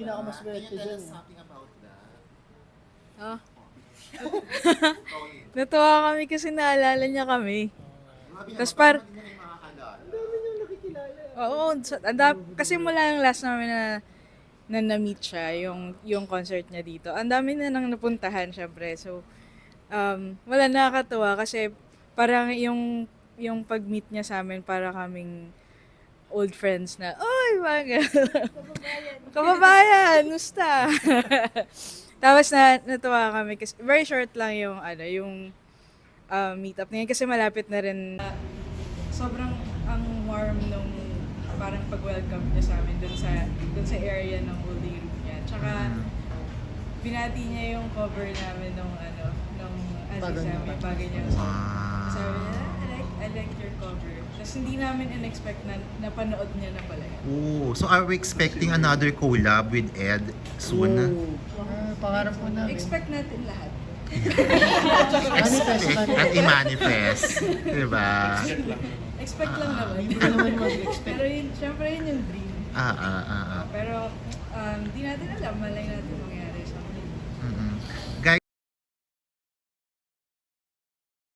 pinakamaswerte Can you tell dyan. us something about that? Oh. Pauline. Natuwa kami kasi naalala niya kami. Grabe Tas naman, par- parang hindi mo na yung makakalala. Oo, kasi mula ng last namin na na-meet siya, yung concert niya dito. Ang dami na nang napuntahan, syempre. So, wala, nakakatuwa kasi parang yung pag-meet niya sa amin, para kaming old friends na, oy, mga ganun." Kababayan, musta? Tapos natuwa kami kasi very short lang yung meetup na yun kasi malapit na rin. Sobrang ang warm nung parang pag-welcome niya sa amin dun sa area ng holding room niya. Tsaka binati niya yung cover namin nung Bagay Aziza, niya. may bagay niya. Wow. Sabi niya, I like your cover. Tapos hindi namin in-expect na napanood niya na pala yun. Oh, so are we expecting another collab with Ed soon? Pangarap po namin. Expect natin lahat. Manifest, Expect at i-manifest. Diba? Expect lang naman. Hindi ka naman mag-expect. Pero syempre yun yung dream. Ah. Pero di natin alam, malay natin mangyari sa amin. Mm-mm.